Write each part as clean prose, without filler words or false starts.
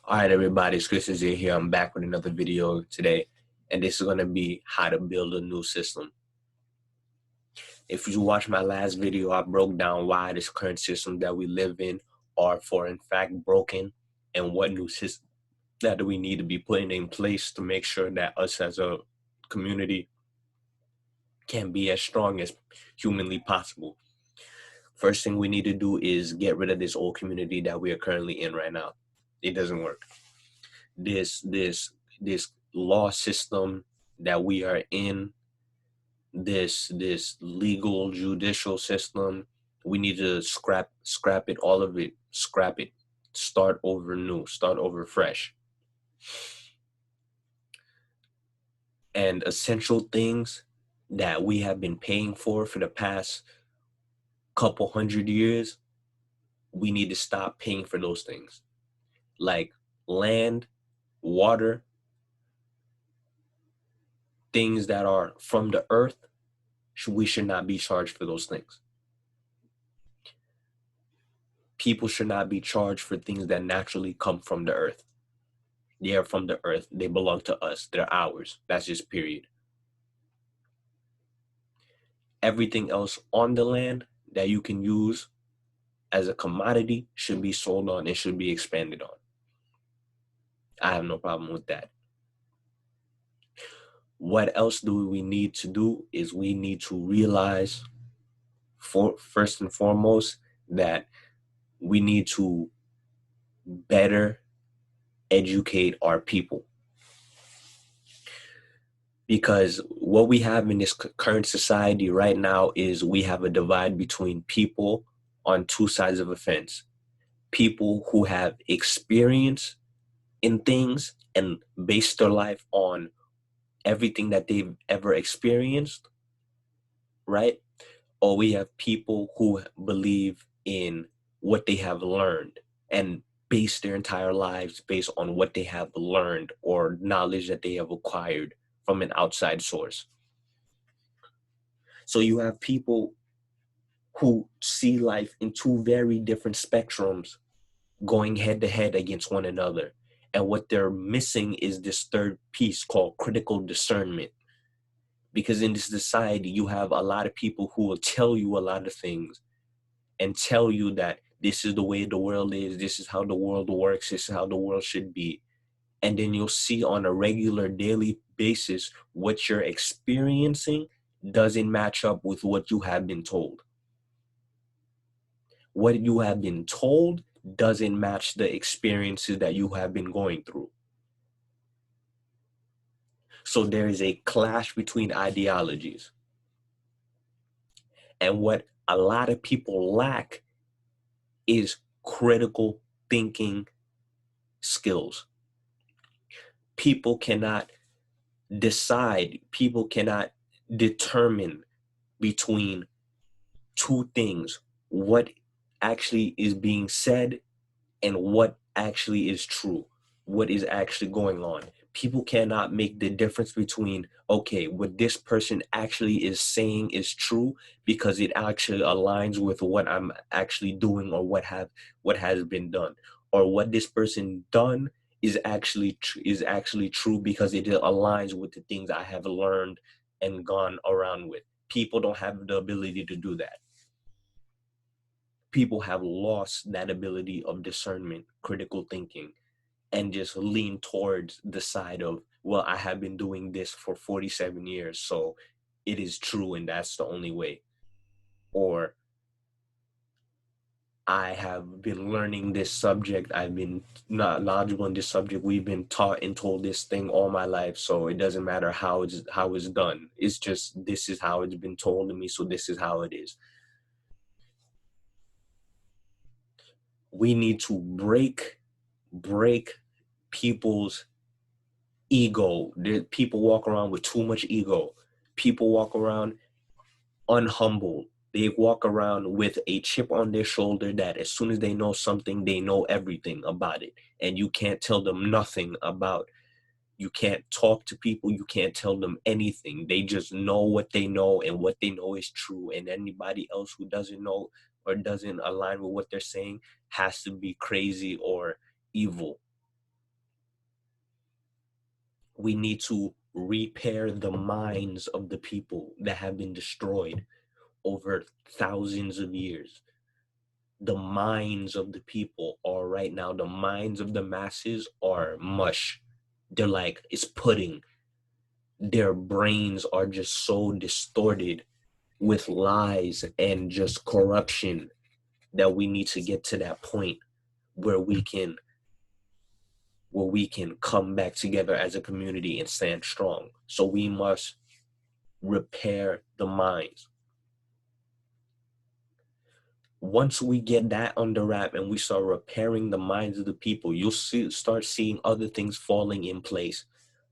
All right, everybody, it's Chris Azir here. I'm back with another video today, and this is going to be how to build a new system. If you watched my last video, I broke down why this current system that we live in are in fact broken, and what new system that we need to be putting in place to make sure that us as a community can be as strong as humanly possible. First thing we need to do is get rid of this old community that we are currently in right now. It doesn't work. This law system that we are in, this legal judicial system, we need to scrap it, all of it, scrap it, start over new, start over fresh. And essential things that we have been paying for the past couple hundred years, we need to stop paying for those things, like land, water, things that are from the earth. We should not be charged for those things. People should not be charged for things that naturally come from the earth. They are from the earth. They belong to us. They're ours. That's just period. Everything else on the land that you can use as a commodity should be sold on and should be expanded on. I have no problem with that. What else do we need to do is we need to realize, first and foremost, that we need to better educate our people. Because what we have in this current society right now is we have a divide between people on two sides of a fence. People who have experience in things and base their life on everything that they've ever experienced, right? Or we have people who believe in what they have learned and base their entire lives based on what they have learned or knowledge that they have acquired from an outside source. So you have people who see life in two very different spectrums going head to head against one another. And what they're missing is this third piece called critical discernment. Because in this society, you have a lot of people who will tell you a lot of things and tell you that this is the way the world is, this is how the world works, this is how the world should be. And then you'll see on a regular daily basis what you're experiencing doesn't match up with what you have been told. What you have been told doesn't match the experiences that you have been going through. So there is a clash between ideologies. And what a lot of people lack is critical thinking skills. People cannot decide, people cannot determine between two things: what actually is being said and what actually is true, what is actually going on. People cannot make the difference between, okay, what this person actually is saying is true because it actually aligns with what I'm actually doing or what has been done, or what this person done is actually true because it aligns with the things I have learned and gone around with. People don't have the ability to do that. People have lost that ability of discernment, critical thinking, and just lean towards the side of, well, I have been doing this for 47 years, so it is true and that's the only way. Or I have been learning this subject, I've been not knowledgeable in this subject, we've been taught and told this thing all my life, so it doesn't matter how it's done. It's just, this is how it's been told to me, so this is how it is. We need to break people's ego. People walk around with too much ego. People walk around unhumbled. They walk around with a chip on their shoulder that as soon as they know something, they know everything about it. And you can't tell them nothing about. You can't talk to people. You can't tell them anything. They just know what they know, and what they know is true. And anybody else who doesn't know or doesn't align with what they're saying has to be crazy or evil. We need to repair the minds of the people that have been destroyed over thousands of years. The minds of the people are right now, the minds of the masses are mush. They're like, it's pudding. Their brains are just so distorted with lies and just corruption that we need to get to that point where we can come back together as a community and stand strong. So we must repair the minds. Once we get that under wrap and we start repairing the minds of the people, you'll start seeing other things falling in place,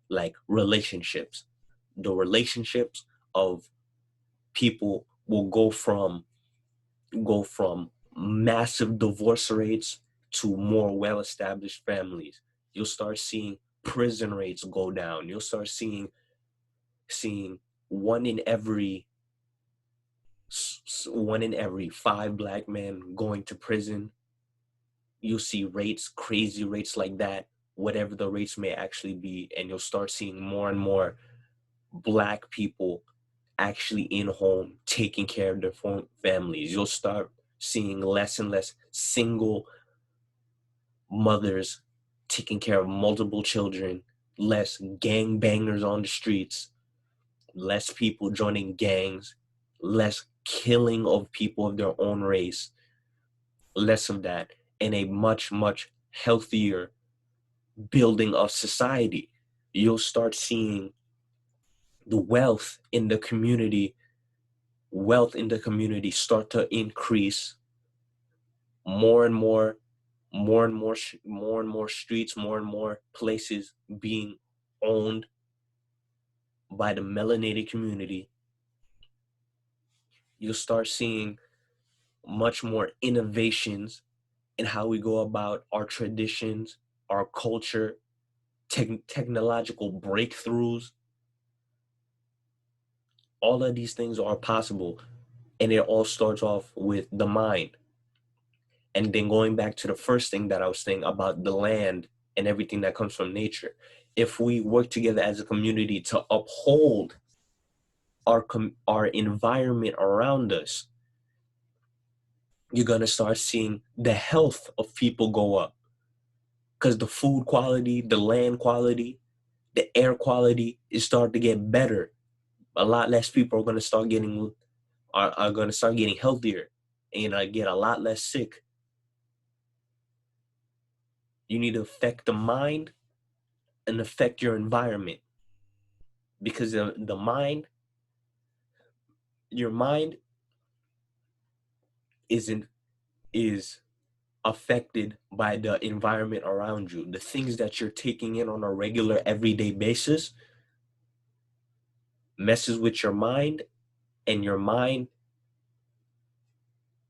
like relationships. The relationships of people will go from massive divorce rates to more well-established families. You'll start seeing prison rates go down. You'll start seeing one in every 5 black men going to prison. You'll see rates, crazy rates like that, whatever the rates may actually be, and you'll start seeing more and more black people actually in home taking care of their families. You'll start seeing less and less single mothers taking care of multiple children, less gang bangers on the streets, less people joining gangs, less killing of people of their own race, less of that, and a much, much healthier building of society. You'll start seeing the wealth in the community start to increase. More and more streets, more and more places being owned by the melanated community. You'll start seeing much more innovations in how we go about our traditions, our culture, technological breakthroughs. All of these things are possible, and it all starts off with the mind. And then going back to the first thing that I was saying about the land and everything that comes from nature, if we work together as a community to uphold our environment around us, you're going to start seeing the health of people go up, because the food quality, the land quality, the air quality is starting to get better. A lot less people are going to start getting healthier and get a lot less sick. You need to affect the mind and affect your environment, because your mind is affected by the environment around you. The things that you're taking in on a regular everyday basis messes with your mind, and your mind,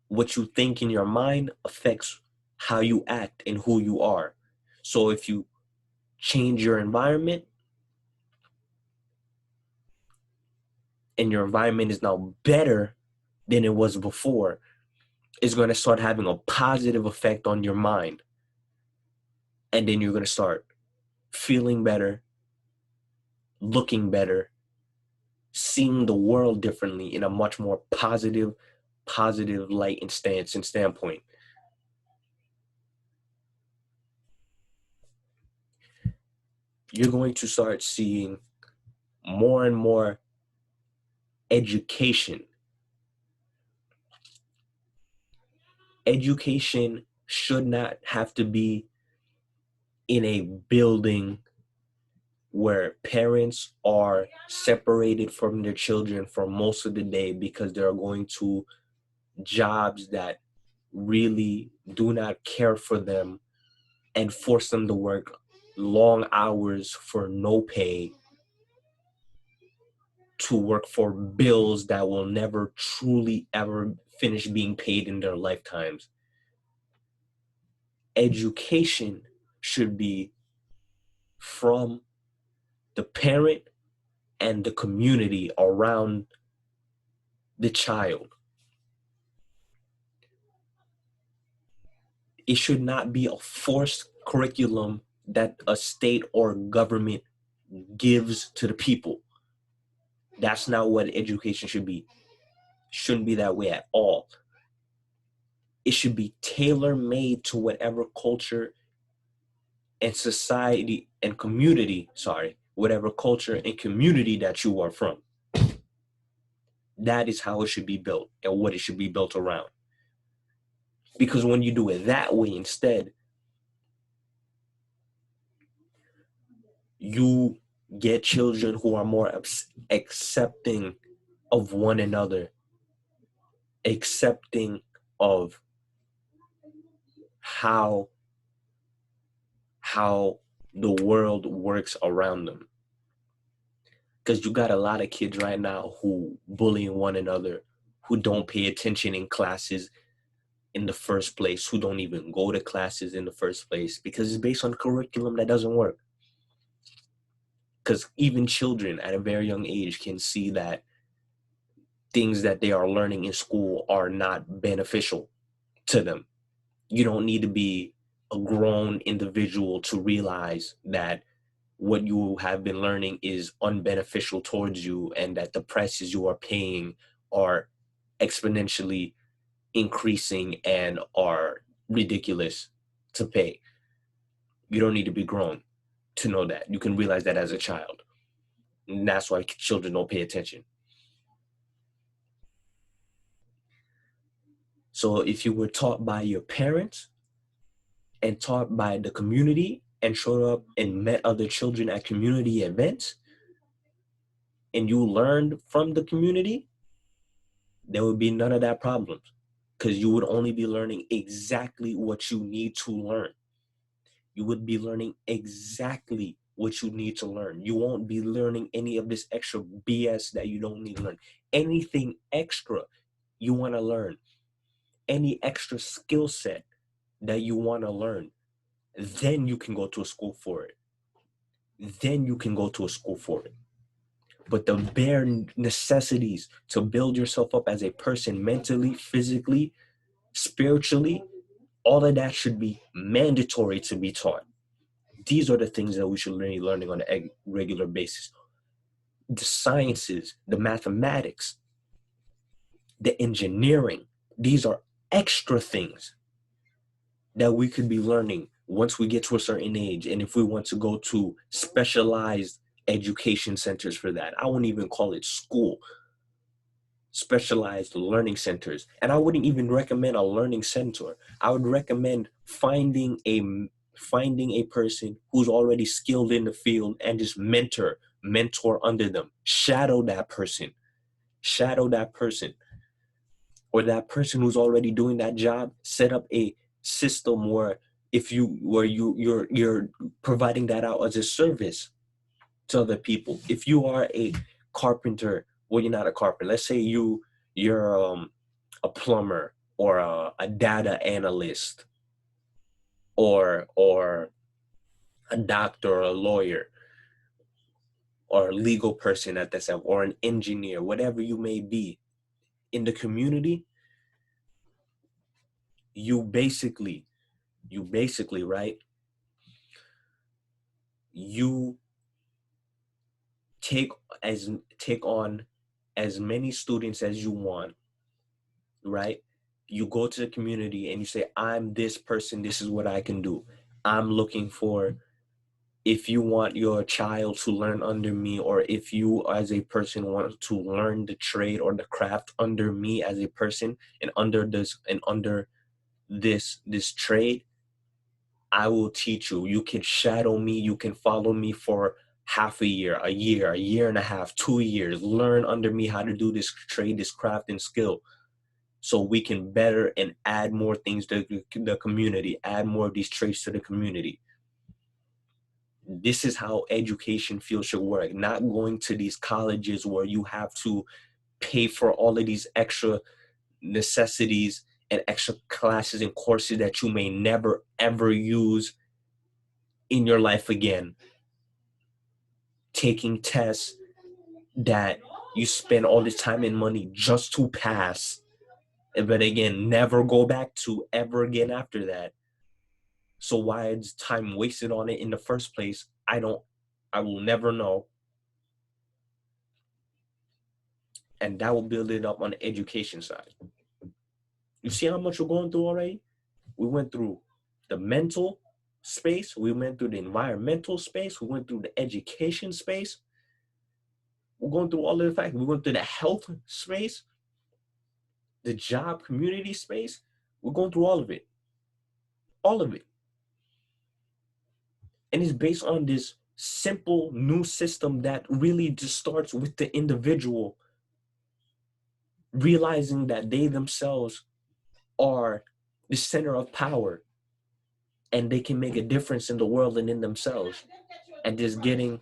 what you think in your mind affects how you act and who you are. So if you change your environment and your environment is now better than it was before, it's going to start having a positive effect on your mind. And then you're going to start feeling better, looking better, seeing the world differently in a much more positive light and stance and standpoint. You're going to start seeing more and more education. Education should not have to be in a building where parents are separated from their children for most of the day because they're going to jobs that really do not care for them and force them to work long hours for no pay, to work for bills that will never truly ever finish being paid in their lifetimes. Education should be from the parent and the community around the child. It should not be a forced curriculum that a state or government gives to the people. That's not what education should be. Shouldn't be that way at all. It should be tailor-made to whatever culture and society and community, whatever culture and community that you are from. That is how it should be built and what it should be built around. Because when you do it that way instead, you get children who are more accepting of one another, accepting of how the world works around them. Because you got a lot of kids right now who bullying one another, who don't pay attention in classes in the first place, who don't even go to classes in the first place, because it's based on curriculum that doesn't work. Because even children at a very young age can see that things that they are learning in school are not beneficial to them. You don't need to be a grown individual to realize that what you have been learning is unbeneficial towards you, and that the prices you are paying are exponentially increasing and are ridiculous to pay. You don't need to be grown to know that. You can realize that as a child. And that's why children don't pay attention. So if you were taught by your parents and taught by the community and showed up and met other children at community events, and you learned from the community, there would be none of that problems, because you would only be learning exactly what you need to learn. You would be learning exactly what you need to learn. You won't be learning any of this extra BS that you don't need to learn. Anything extra you want to learn, any extra skill set that you want to learn, then you can go to a school for it. Then you can go to a school for it. But the bare necessities to build yourself up as a person mentally, physically, spiritually, all of that should be mandatory to be taught. These are the things that we should be learning on a regular basis. The sciences, the mathematics, the engineering, these are extra things that we could be learning once we get to a certain age. And if we want to go to specialized education centers for that, I wouldn't even call it school. Specialized learning centers. And I wouldn't even recommend a learning center. I would recommend finding a person who's already skilled in the field and just mentor under them. Shadow that person. Or that person who's already doing that job. Set up a system where you're providing that out as a service to other people. If you are a carpenter, well, you're not a carpenter. Let's say you're a plumber or a data analyst or a doctor or a lawyer or a legal person at this level, or an engineer, whatever you may be in the community. You basically, right? You take on as many students as you want, right? You go to the community and you say, I'm this person, this is what I can do. I'm looking for, if you want your child to learn under me, or if you as a person want to learn the trade or the craft under me as a person, and under this trade, I will teach you. You can shadow me, you can follow me for half a year, a year and a half, 2 years, learn under me how to do this trade, this craft and skill, so we can better and add more things to the community, add more of these traits to the community. This is how education field should work, not going to these colleges where you have to pay for all of these extra necessities and extra classes and courses that you may never ever use in your life again. Taking tests that you spend all this time and money just to pass, but again, never go back to ever again after that. So why is time wasted on it in the first place? I don't I will never know. And that will build it up on the education side. You see how much we're going through already? We went through the mental space, we went through the environmental space, we went through the education space. We're going through all of the factors. We went through the health space, the job community space. We're going through all of it. All of it. And it's based on this simple new system that really just starts with the individual realizing that they themselves are the center of power and they can make a difference in the world and in themselves, and just getting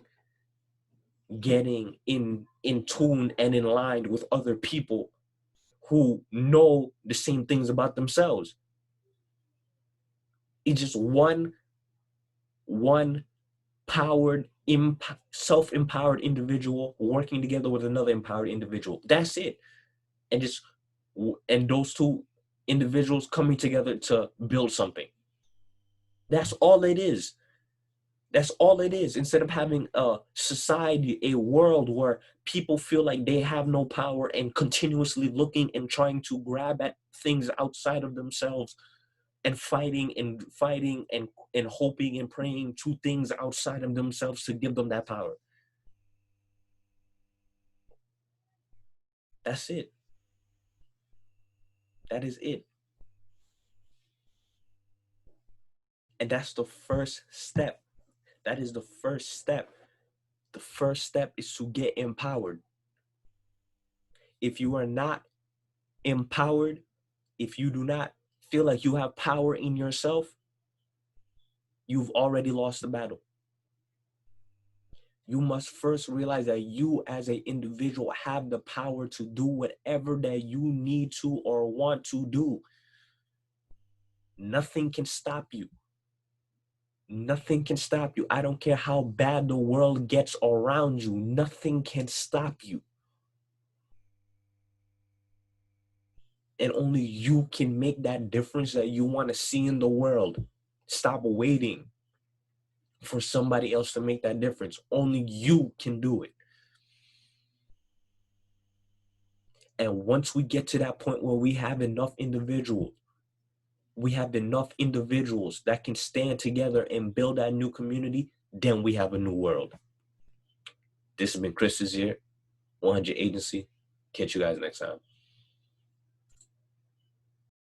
in tune and in line with other people who know the same things about themselves. It's just one powered, self-empowered individual working together with another empowered individual. That's it. And those two individuals coming together to build something. That's all it is. That's all it is. Instead of having a society, a world where people feel like they have no power and continuously looking and trying to grab at things outside of themselves and fighting and hoping and praying to things outside of themselves to give them that power. That's it. That is it. And that's the first step. That is the first step. The first step is to get empowered. If you are not empowered, if you do not feel like you have power in yourself, you've already lost the battle. You must first realize that you as an individual have the power to do whatever that you need to or want to do. Nothing can stop you. Nothing can stop you. I don't care how bad the world gets around you. Nothing can stop you. And only you can make that difference that you want to see in the world. Stop waiting for somebody else to make that difference. Only you can do it. And once we get to that point where we have enough individuals that can stand together and build that new community, then we have a new world. This has been Chris here, 100 Agency. Catch you guys next time.